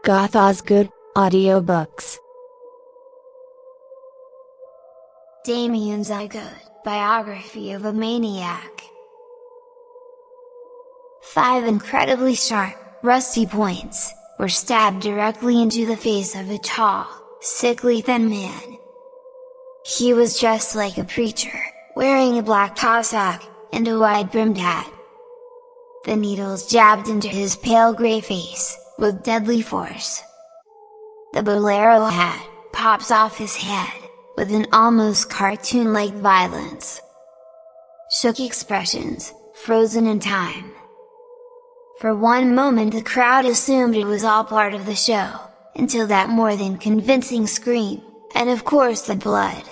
Goth Ozgood, Audiobooks. Damien Zygote Biography of a Maniac. 5 incredibly sharp, rusty points were stabbed directly into the face of a tall, sickly thin man. He was dressed like a preacher, wearing a black cassock and a wide-brimmed hat. The needles jabbed into his pale gray face with deadly force. The bolero hat pops off his head with an almost cartoon-like violence. Shook expressions, frozen in time. For one moment the crowd assumed it was all part of the show, until that more than convincing scream, and of course the blood.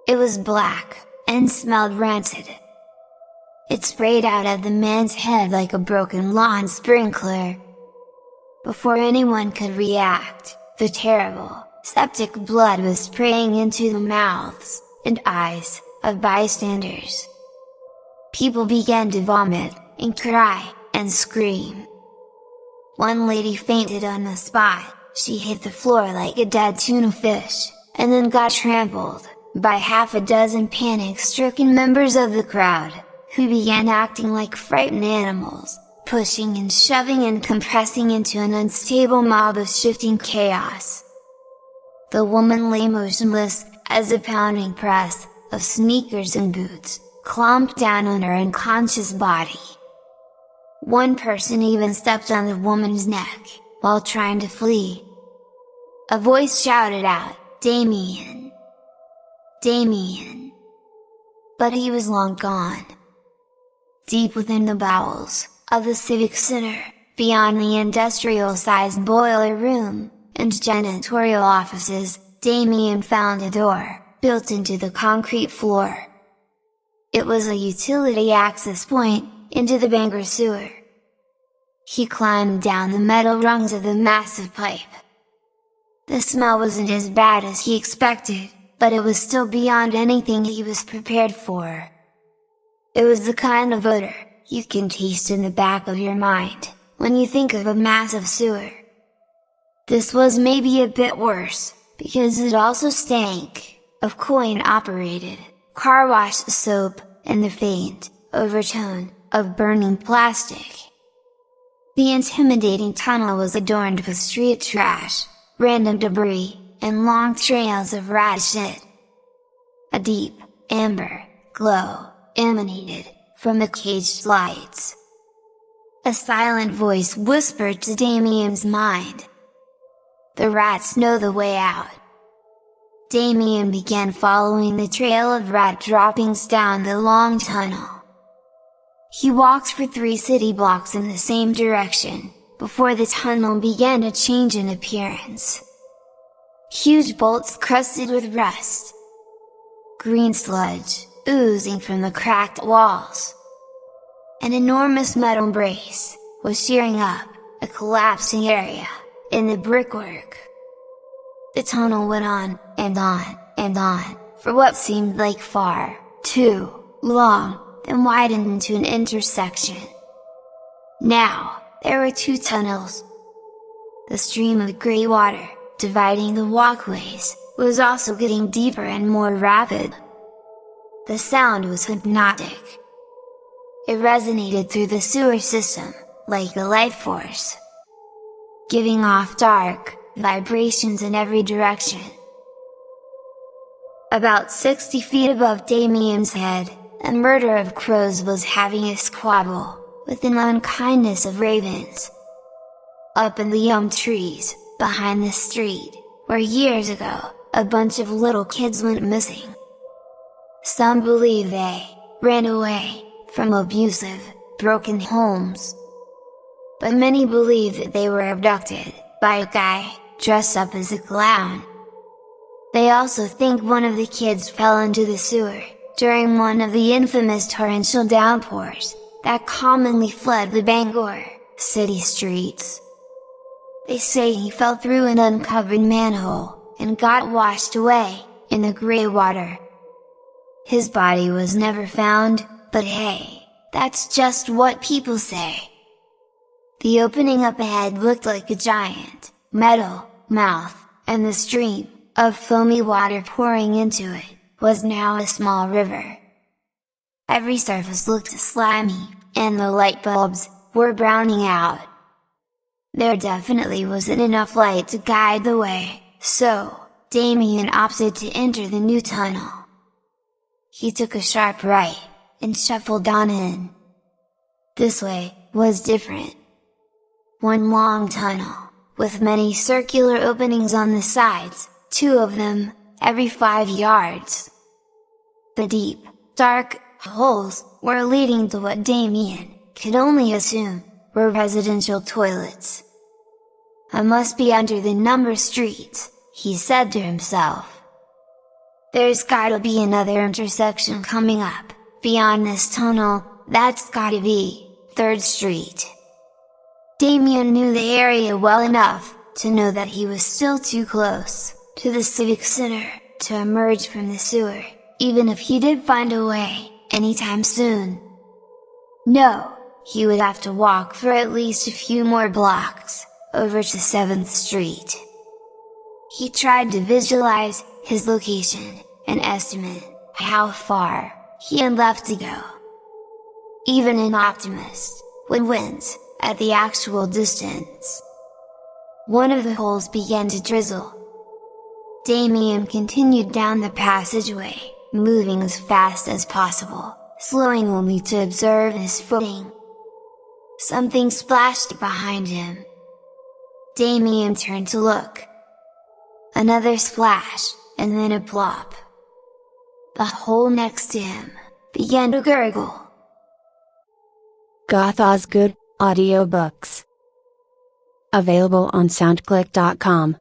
It was black, and smelled rancid. It sprayed out of the man's head like a broken lawn sprinkler. Before anyone could react, the terrible, septic blood was spraying into the mouths and eyes of bystanders. People began to vomit, and cry, and scream. One lady fainted on the spot. She hit the floor like a dead tuna fish, and then got trampled by half a dozen panic-stricken members of the crowd, who began acting like frightened animals, pushing and shoving and compressing into an unstable mob of shifting chaos. The woman lay motionless, as a pounding press of sneakers and boots clomped down on her unconscious body. One person even stepped on the woman's neck, while trying to flee. A voice shouted out, "Damien! Damien!" But he was long gone. Deep within the bowels of the Civic Center, beyond the industrial-sized boiler room and janitorial offices, Damien found a door built into the concrete floor. It was a utility access point into the Bangor sewer. He climbed down the metal rungs of the massive pipe. The smell wasn't as bad as he expected, but it was still beyond anything he was prepared for. It was the kind of odor you can taste in the back of your mind when you think of a massive sewer. This was maybe a bit worse, because it also stank of coin-operated car wash soap and the faint overtone of burning plastic. The intimidating tunnel was adorned with street trash, random debris, and long trails of rat shit. A deep, amber glow emanated from the caged lights. A silent voice whispered to Damien's mind, "The rats know the way out." Damien began following the trail of rat droppings down the long tunnel. He walked for 3 city blocks in the same direction, before the tunnel began to change in appearance. Huge bolts crusted with rust. Green sludge oozing from the cracked walls. An enormous metal brace was shearing up a collapsing area in the brickwork. The tunnel went on, and on, and on, for what seemed like far too long, then widened into an intersection. Now, there were 2 tunnels. The stream of grey water, dividing the walkways, was also getting deeper and more rapid. The sound was hypnotic. It resonated through the sewer system, like a life force, giving off dark vibrations in every direction. About 60 feet above Damien's head, a murder of crows was having a squabble with an unkindness of ravens. Up in the elm trees, behind the street, where years ago, a bunch of little kids went missing. Some believe they ran away from abusive, broken homes. But many believe that they were abducted by a guy dressed up as a clown. They also think one of the kids fell into the sewer during one of the infamous torrential downpours that commonly flood the Bangor city streets. They say he fell through an uncovered manhole and got washed away in the grey water. His body was never found, but hey, that's just what people say. The opening up ahead looked like a giant, metal, mouth, and the stream, of foamy water pouring into it, was now a small river. Every surface looked slimy, and the light bulbs were browning out. There definitely wasn't enough light to guide the way, so Damien opted to enter the new tunnel. He took a sharp right, and shuffled on in. This way was different. One long tunnel, with many circular openings on the sides, 2 of them, every 5 yards. The deep, dark holes were leading to what Damien could only assume were residential toilets. "I must be under the number streets," he said to himself. "There's gotta be another intersection coming up, beyond this tunnel, that's gotta be 3rd Street. Damien knew the area well enough to know that he was still too close to the Civic Center to emerge from the sewer, even if he did find a way anytime soon. No, he would have to walk for at least a few more blocks, over to 7th Street. He tried to visualize his location, and estimate how far he had left to go. Even an optimist would wince at the actual distance. One of the holes began to drizzle. Damien continued down the passageway, moving as fast as possible, slowing only to observe his footing. Something splashed behind him. Damien turned to look. Another splash, and then a plop. The hole next to him began to gurgle. Goth Ozgood, Audiobooks. Available on SoundClick.com.